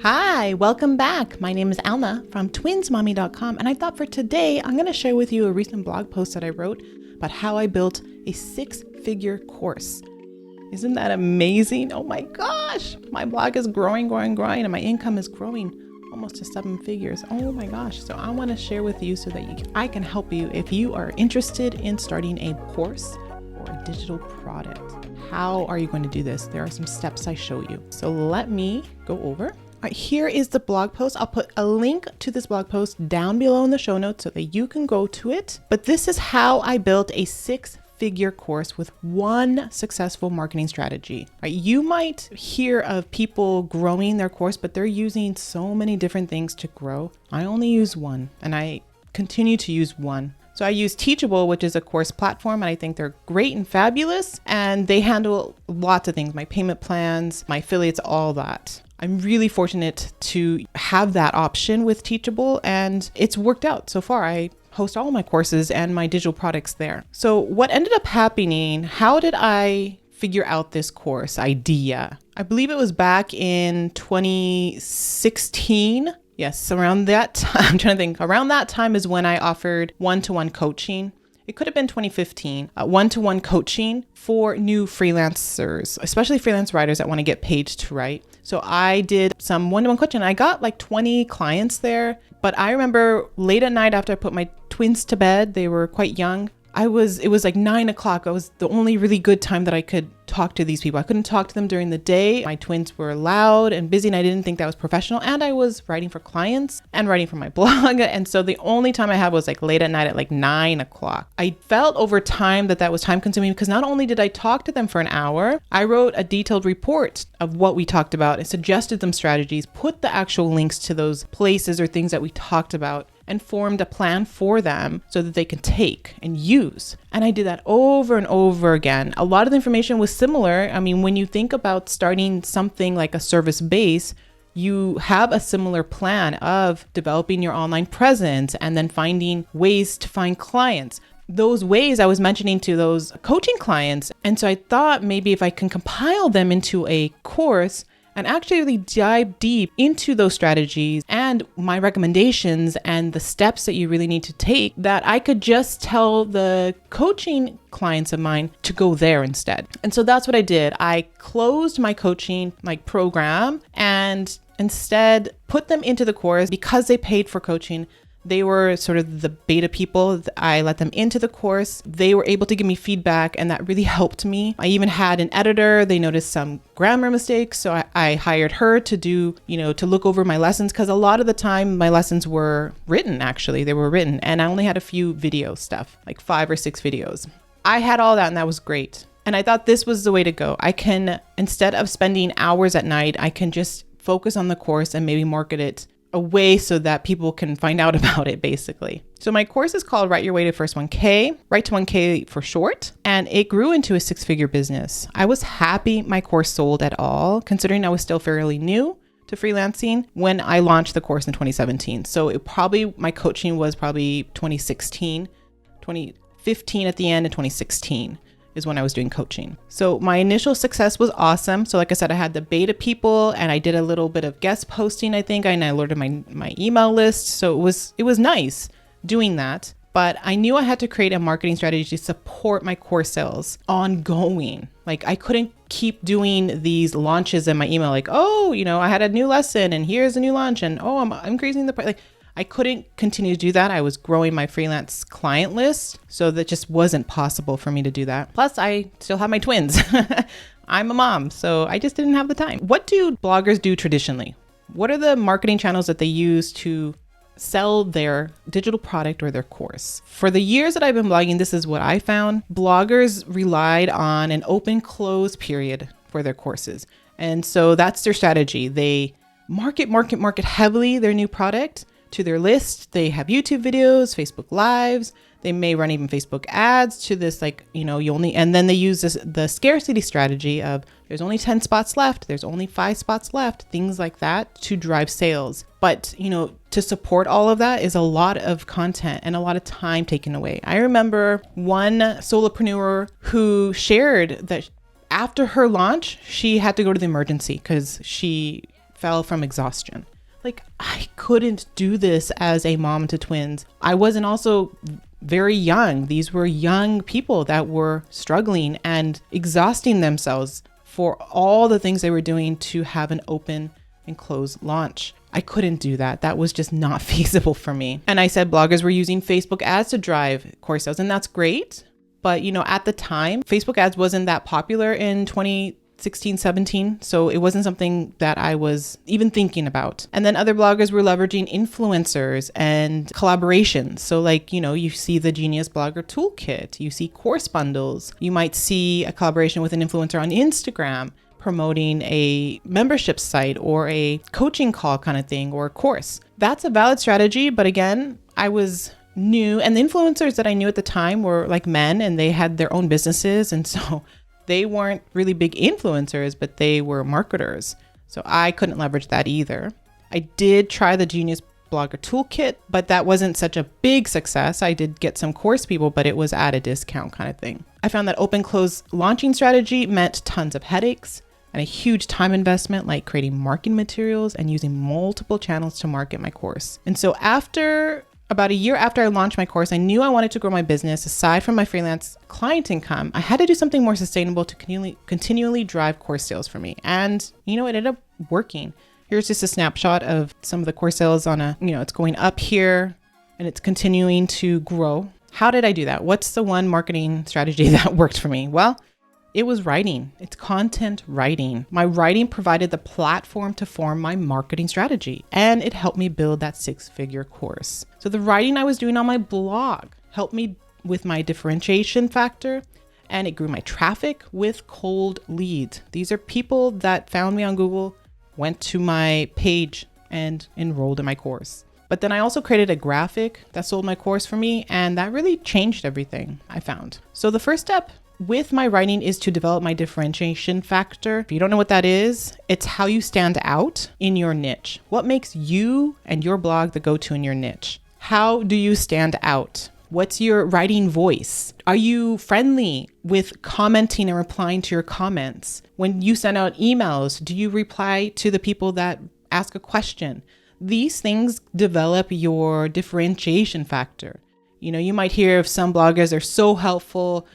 Hi, welcome back. My name is Alma from twinsmommy.com, and I thought for today I'm going to share with you a recent blog post that I wrote about how I built a six-figure course. Isn't that amazing? Oh my gosh, my blog is growing, and my income is growing almost to 7 figures. Oh my gosh. So I want to share with you so that I can help you if you are interested in starting a course or a digital product. How are you going to do this? There are some steps I show you. So let me go over. All right, here is the blog post. I'll put a link to this blog post down below in the show notes so that you can go to it. But this is how I built a six-figure course with one successful marketing strategy. Right? You might hear of people growing their course, but they're using so many different things to grow. I only use one, and I continue to use one. So I use Teachable, which is a course platform, and I think they're great and fabulous, and they handle lots of things, my payment plans, my affiliates, all that. I'm really fortunate to have that option with Teachable, and it's worked out so far. I host all my courses and my digital products there. So what ended up happening, how did I figure out this course idea? I believe it was back in 2016. Yes, around that time, I'm trying to think. Around that time is when I offered one-to-one coaching. It could have been 2015, one-to-one coaching for new freelancers, especially freelance writers that want to get paid to write. So I did some one-to-one coaching. I got like 20 clients there, but I remember late at night after I put my twins to bed, they were quite young. It was like 9 o'clock. It was the only really good time that I could talk to these people. I couldn't talk to them during the day. My twins were loud and busy, and I didn't think that was professional. And I was writing for clients and writing for my blog. And so the only time I had was like late at night at like 9 o'clock. I felt over time that was time consuming because not only did I talk to them for an hour, I wrote a detailed report of what we talked about and suggested them strategies, put the actual links to those places or things that we talked about, and formed a plan for them so that they can take and use. And I did that over and over again. A lot of the information was similar. I mean, when you think about starting something like a service base, you have a similar plan of developing your online presence and then finding ways to find clients. Those ways I was mentioning to those coaching clients. And so I thought maybe if I can compile them into a course and actually really dive deep into those strategies and my recommendations and the steps that you really need to take, that I could just tell the coaching clients of mine to go there instead. And so that's what I did. I closed my coaching program and instead put them into the course because they paid for coaching. They were sort of the beta people. I let them into the course. They were able to give me feedback, and that really helped me. I even had an editor. They noticed some grammar mistakes. So I hired her to do, to look over my lessons, because a lot of the time my lessons were written, actually. They were written, and I only had a few video stuff, like 5 or 6 videos. I had all that, and that was great. And I thought this was the way to go. I can, instead of spending hours at night, I can just focus on the course and maybe market it a way so that people can find out about it, basically. So my course is called Write Your Way to First 1K, Write to 1K for short, and it grew into a 6-figure business. I was happy my course sold at all, considering I was still fairly new to freelancing when I launched the course in 2017. So my coaching was probably 2016, 2015 at the end, and 2016. Is when I was doing coaching. So my initial success was awesome. So like I said, I had the beta people and I did a little bit of guest posting, I think, and I alerted my email list. So it was nice doing that. But I knew I had to create a marketing strategy to support my course sales ongoing. Like I couldn't keep doing these launches in my email, like, oh, I had a new lesson and here's a new launch and oh, I'm increasing the price. Like, I couldn't continue to do that. I was growing my freelance client list, so that just wasn't possible for me to do that. Plus, I still have my twins. I'm a mom, so I just didn't have the time. What do bloggers do traditionally? What are the marketing channels that they use to sell their digital product or their course? For the years that I've been blogging, this is what I found. Bloggers relied on an open-close period for their courses. And so that's their strategy. They market heavily their new product to their list. They have YouTube videos, Facebook Lives. They may run even Facebook ads to this, and then they use the scarcity strategy of there's only 10 spots left, there's only 5 spots left, things like that to drive sales. But, to support all of that is a lot of content and a lot of time taken away. I remember one solopreneur who shared that after her launch, she had to go to the emergency because she fell from exhaustion. Like, I couldn't do this as a mom to twins. I wasn't also very young. These were young people that were struggling and exhausting themselves for all the things they were doing to have an open and closed launch. I couldn't do that. That was just not feasible for me. And I said bloggers were using Facebook ads to drive course sales, and that's great. But, at the time, Facebook ads wasn't that popular in 2016, 17. So it wasn't something that I was even thinking about. And then other bloggers were leveraging influencers and collaborations. So you see the Genius Blogger Toolkit, you see course bundles, you might see a collaboration with an influencer on Instagram promoting a membership site or a coaching call kind of thing or a course. That's a valid strategy. But again, I was new, and the influencers that I knew at the time were like men, and they had their own businesses. And so they weren't really big influencers, but they were marketers. So I couldn't leverage that either. I did try the Genius Blogger Toolkit, but that wasn't such a big success. I did get some course people, but it was at a discount kind of thing. I found that open close launching strategy meant tons of headaches and a huge time investment, like creating marketing materials and using multiple channels to market my course. And so about a year after I launched my course, I knew I wanted to grow my business. Aside from my freelance client income, I had to do something more sustainable to continually drive course sales for me. And, it ended up working. Here's just a snapshot of some of the course sales it's going up here and it's continuing to grow. How did I do that? What's the one marketing strategy that worked for me? Well, it was writing. It's content writing. My writing provided the platform to form my marketing strategy, and it helped me build that 6-figure course. So the writing I was doing on my blog helped me with my differentiation factor, and it grew my traffic with cold leads. These are people that found me on Google, went to my page, and enrolled in my course. But then I also created a graphic that sold my course for me, and that really changed everything I found. So the first step with my writing is to develop my differentiation factor. If you don't know what that is, it's how you stand out in your niche. What makes you and your blog the go-to in your niche? How do you stand out? What's your writing voice? Are you friendly with commenting and replying to your comments? When you send out emails, do you reply to the people that ask a question? These things develop your differentiation factor. You might hear of some bloggers, they're so helpful.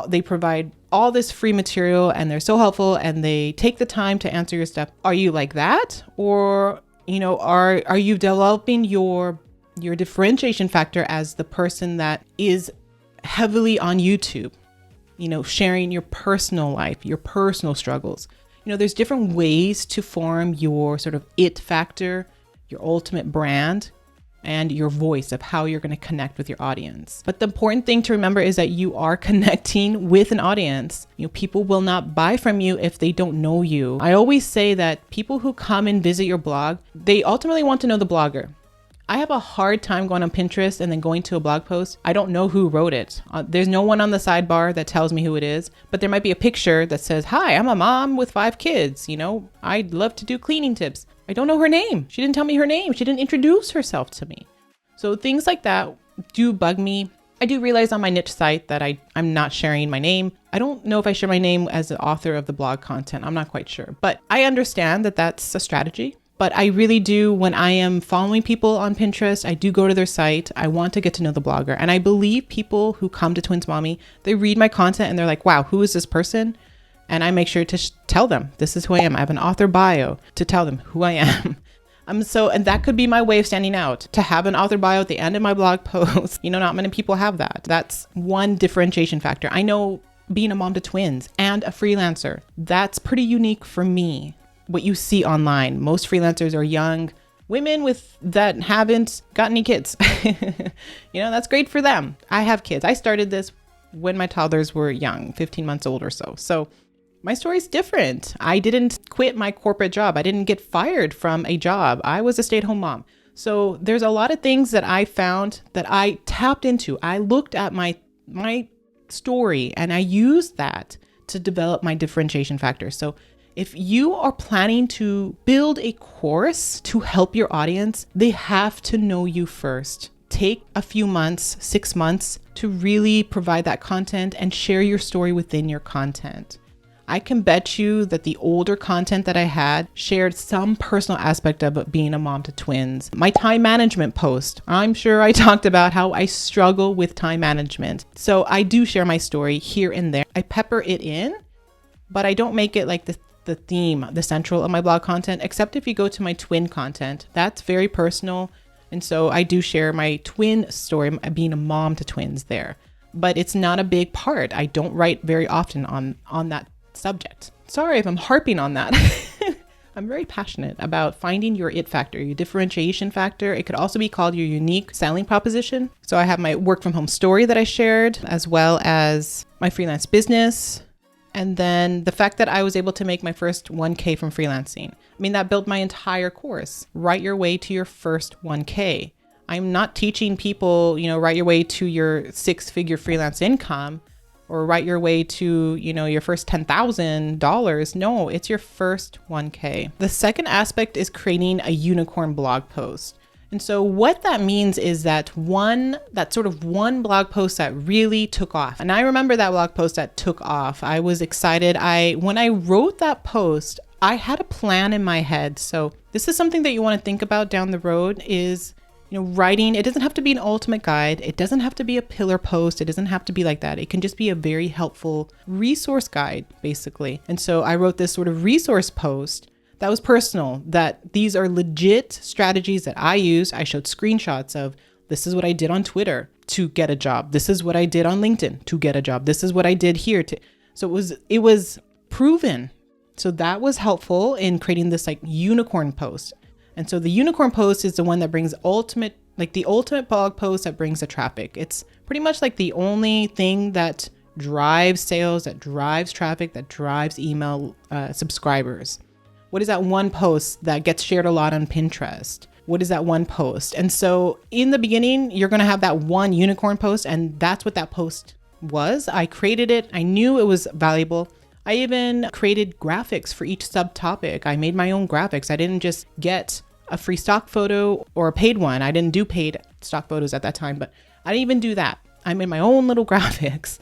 They provide all this free material and they're so helpful and they take the time to answer your stuff. Are you like that? Or, are you developing your differentiation factor as the person that is heavily on YouTube, sharing your personal life, your personal struggles? There's different ways to form your sort of it factor, your ultimate brand, and your voice of how you're going to connect with your audience. But the important thing to remember is that you are connecting with an audience. People will not buy from you if they don't know you. I always say that people who come and visit your blog, they ultimately want to know the blogger. I have a hard time going on Pinterest and then going to a blog post. I don't know who wrote it. There's no one on the sidebar that tells me who it is, but there might be a picture that says, "Hi, I'm a mom with 5 kids. I'd love to do cleaning tips." I don't know her name. She didn't tell me her name. She didn't introduce herself to me. So things like that do bug me. I do realize on my niche site that I'm not sharing my name. I don't know if I share my name as the author of the blog content. I'm not quite sure, but I understand that that's a strategy. But I really do, when I am following people on Pinterest, I do go to their site. I want to get to know the blogger. And I believe people who come to Twins Mommy, they read my content and they're like, wow, who is this person? And I make sure to tell them, this is who I am. I have an author bio to tell them who I am. And that could be my way of standing out, to have an author bio at the end of my blog post. Not many people have that. That's one differentiation factor. I know being a mom to twins and a freelancer, that's pretty unique for me. What you see online, most freelancers are young women that haven't got any kids. That's great for them. I have kids. I started this when my toddlers were young, 15 months old or so. So my story's different. I didn't quit my corporate job. I didn't get fired from a job. I was a stay-at-home mom. So there's a lot of things that I found that I tapped into. I looked at my story and I used that to develop my differentiation factor. So if you are planning to build a course to help your audience, they have to know you first. Take a few months, 6 months, to really provide that content and share your story within your content. I can bet you that the older content that I had shared some personal aspect of being a mom to twins. My time management post, I'm sure I talked about how I struggle with time management. So I do share my story here and there. I pepper it in, but I don't make it like the theme, the central of my blog content, except if you go to my twin content. That's very personal. And so I do share my twin story, being a mom to twins there. But it's not a big part. I don't write very often on that subject. Sorry if I'm harping on that. I'm very passionate about finding your it factor, your differentiation factor. It could also be called your unique selling proposition. So I have my work from home story that I shared, as well as my freelance business. And then the fact that I was able to make my first 1K from freelancing. I mean, that built my entire course. Write your way to your first 1K. I'm not teaching people, write your way to your 6-figure freelance income, or write your way to, your first $10,000. No, it's your first 1K. The second aspect is creating a unicorn blog post. And so what that means is that one blog post that really took off. And I remember that blog post that took off. I was excited. When I wrote that post, I had a plan in my head. So this is something that you want to think about down the road is, writing. It doesn't have to be an ultimate guide. It doesn't have to be a pillar post. It doesn't have to be like that. It can just be a very helpful resource guide, basically. And so I wrote this sort of resource post that was personal, that these are legit strategies that I use. I showed screenshots of, this is what I did on Twitter to get a job. This is what I did on LinkedIn to get a job. This is what I did here to. So it was proven. So that was helpful in creating this like unicorn post. And so the unicorn post is the one that brings the ultimate blog post that brings the traffic. It's pretty much like the only thing that drives sales, that drives traffic, that drives email subscribers. What is that one post that gets shared a lot on Pinterest? What is that one post? And so in the beginning, you're going to have that one unicorn post, and that's what that post was. I created it. I knew it was valuable. I even created graphics for each subtopic. I made my own graphics. I didn't just get a free stock photo or a paid one. I didn't do paid stock photos at that time, but I didn't even do that. I made my own little graphics.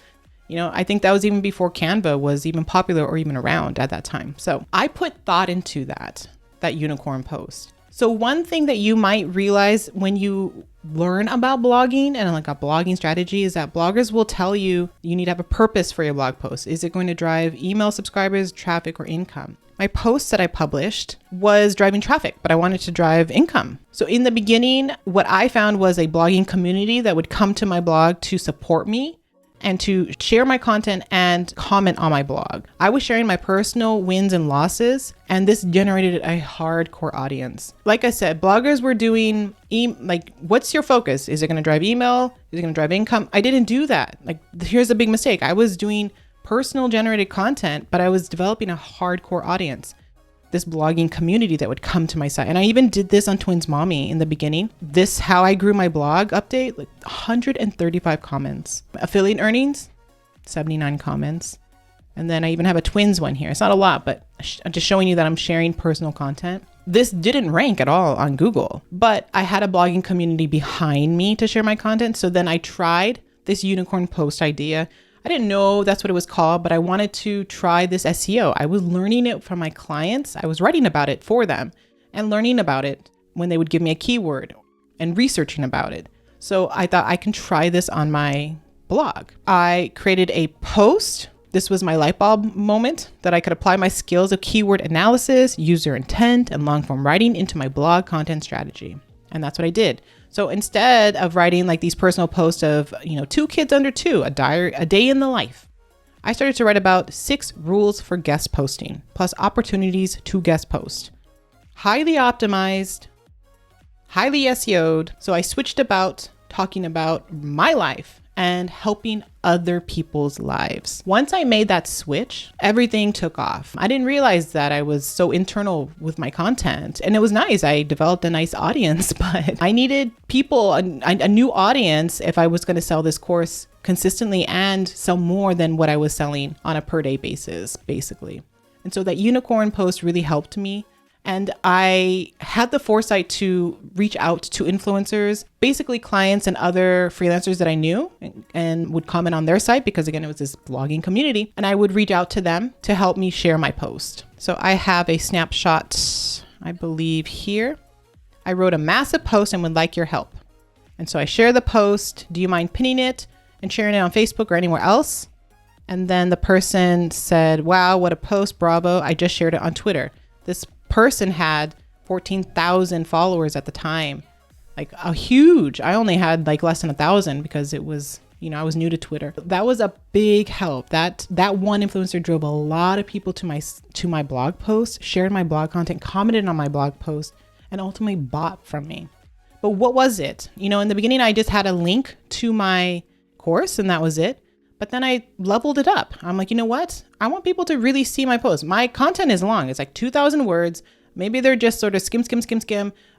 I think that was even before Canva was even popular or even around at that time. So I put thought into that unicorn post. So one thing that you might realize when you learn about blogging and like a blogging strategy is that bloggers will tell you need to have a purpose for your blog post. Is it going to drive email subscribers, traffic, or income? My post that I published was driving traffic, but I wanted to drive income. So in the beginning, what I found was a blogging community that would come to my blog to support me and to share my content and comment on my blog. I was sharing my personal wins and losses, and this generated a hardcore audience. Like I said, bloggers were doing, what's your focus? Is it gonna drive email? Is it gonna drive income? I didn't do that. Here's a big mistake. I was doing personal generated content, but I was developing a hardcore audience. This blogging community that would come to my site. And I even did this on Twins Mommy in the beginning. This how I grew my blog update, 135 comments. Affiliate earnings, 79 comments. And then I even have a twins one here. It's not a lot, but I'm just showing you that I'm sharing personal content. This didn't rank at all on Google, but I had a blogging community behind me to share my content. So then I tried this unicorn post idea. I didn't know that's what it was called, but I wanted to try this SEO. I was learning it from my clients. I was writing about it for them and learning about it when they would give me a keyword and researching about it. So I thought I can try this on my blog. I created a post. This was my light bulb moment that I could apply my skills of keyword analysis, user intent, and long form writing into my blog content strategy. And that's what I did. So instead of writing these personal posts of, 2 kids under 2, a day in the life, I started to write about 6 rules for guest posting, plus opportunities to guest post. Highly optimized, highly SEO'd. So I switched about talking about my life and helping other people's lives. Once I made that switch, everything took off. I didn't realize that I was so internal with my content, and it was nice. I developed a nice audience, but I needed people, a new audience if I was going to sell this course consistently and sell more than what I was selling on a per day basis, basically. And so that unicorn post really helped me. And I had the foresight to reach out to influencers, basically clients and other freelancers that I knew, and would comment on their site because, again, it was this blogging community. And I would reach out to them to help me share my post. So I have a snapshot, I believe, here. I wrote a massive post and would like your help. And so I share the post. Do you mind pinning it and sharing it on Facebook or anywhere else? And then the person said, wow, what a post, bravo. I just shared it on Twitter. This person had 14,000 followers at the time, like a huge. I only had like less than 1,000 because it was, I was new to Twitter. That was a big help. That one influencer drove a lot of people to my blog post, shared my blog content, commented on my blog post, and ultimately bought from me. But what was it? In the beginning, I just had a link to my course and that was it. But then I leveled it up. I'm like, you know what? I want people to really see my post. My content is long. It's like 2,000 words. Maybe they're just sort of skim.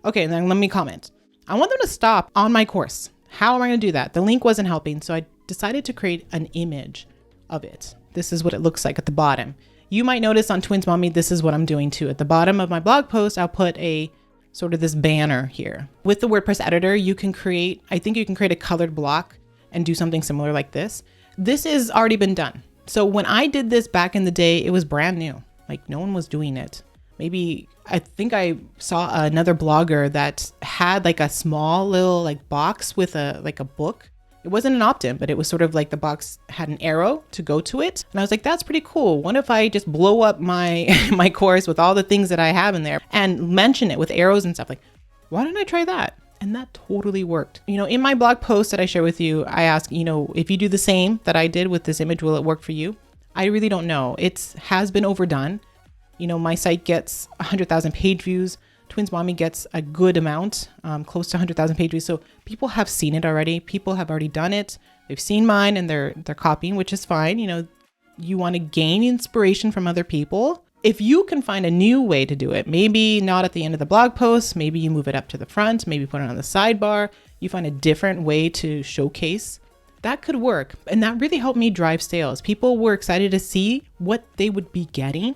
Okay, then let me comment. I want them to stop on my course. How am I going to do that? The link wasn't helping. So I decided to create an image of it. This is what it looks like at the bottom. You might notice on Twins Mommy, this is what I'm doing too. At the bottom of my blog post, I'll put a sort of this banner here. With the WordPress editor, I think you can create a colored block and do something similar like this. This has already been done. So when I did this back in the day, it was brand new. Like no one was doing it. Maybe I think I saw another blogger that had like a small little like box with a book. It wasn't an opt-in, but it was sort of like the box had an arrow to go to it. And I was like, that's pretty cool. What if I just blow up my my course with all the things that I have in there and mention it with arrows and stuff? Like, why don't I try that? And that totally worked. In my blog post that I share with you, I ask, if you do the same that I did with this image, will it work for you? I really don't know. It has been overdone. My site gets 100,000 page views. Twins Mommy gets a good amount, close to 100,000 page views. So people have seen it already. People have already done it. They've seen mine and they're copying, which is fine. You want to gain inspiration from other people. If you can find a new way to do it, maybe not at the end of the blog post, maybe you move it up to the front, maybe put it on the sidebar, you find a different way to showcase, that could work. And that really helped me drive sales. People were excited to see what they would be getting,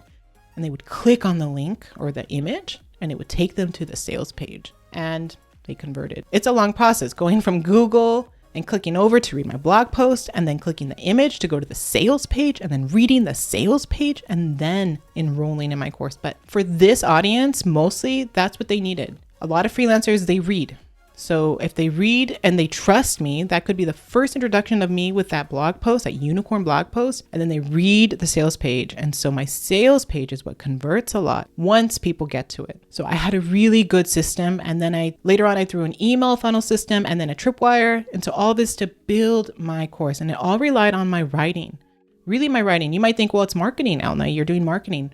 and they would click on the link or the image and it would take them to the sales page, and they converted. It's a long process going from Google and clicking over to read my blog post, and then clicking the image to go to the sales page, and then reading the sales page, and then enrolling in my course. But for this audience, mostly that's what they needed. A lot of freelancers, they read. So if they read and they trust me, that could be the first introduction of me with that blog post, that unicorn blog post, and then they read the sales page. And so my sales page is what converts a lot once people get to it. So I had a really good system. And then later on, I threw an email funnel system and then a tripwire. And so all this to build my course, and it all relied on my writing. Really my writing. You might think, well, it's marketing, Elna, you're doing marketing.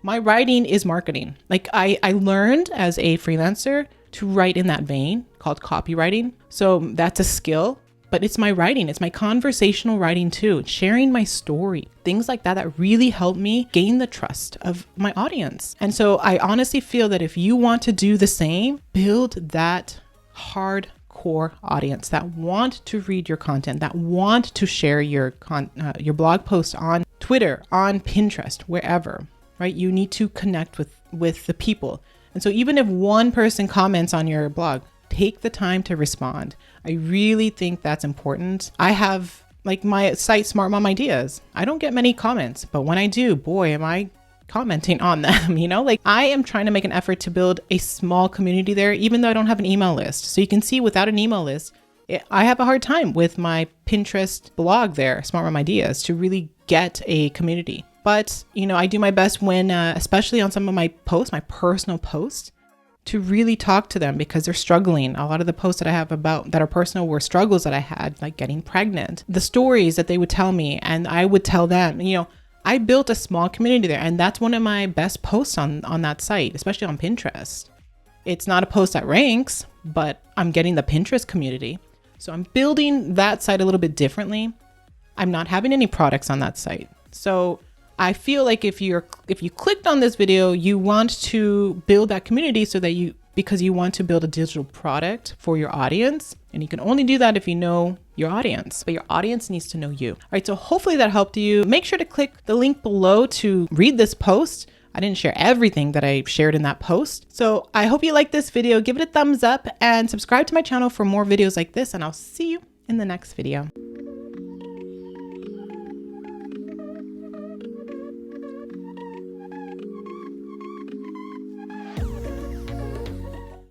My writing is marketing. Like I learned as a freelancer to write in that vein called copywriting. So that's a skill, but it's my writing. It's my conversational writing too. Sharing my story, things like that really helped me gain the trust of my audience. And so I honestly feel that if you want to do the same, build that hardcore audience that want to read your content, that want to share your blog post on Twitter, on Pinterest, wherever, right? You need to connect with the people. And so even if one person comments on your blog, take the time to respond. I really think that's important. I have like my site, Smart Mom Ideas. I don't get many comments, but when I do, boy, am I commenting on them, like I am trying to make an effort to build a small community there, even though I don't have an email list. So you can see without an email list, I have a hard time with my Pinterest blog there, Smart Mom Ideas, to really get a community. But, I do my best when, especially on some of my posts, my personal posts, to really talk to them because they're struggling. A lot of the posts that I have about that are personal were struggles that I had, like getting pregnant, the stories that they would tell me, and I would tell them, I built a small community there, and that's one of my best posts on that site, especially on Pinterest. It's not a post that ranks, but I'm getting the Pinterest community. So I'm building that site a little bit differently. I'm not having any products on that site. So I feel like if you clicked on this video, you want to build that community because you want to build a digital product for your audience. And you can only do that if you know your audience, but your audience needs to know you. All right, so hopefully that helped you. Make sure to click the link below to read this post. I didn't share everything that I shared in that post. So I hope you like this video. Give it a thumbs up and subscribe to my channel for more videos like this, and I'll see you in the next video.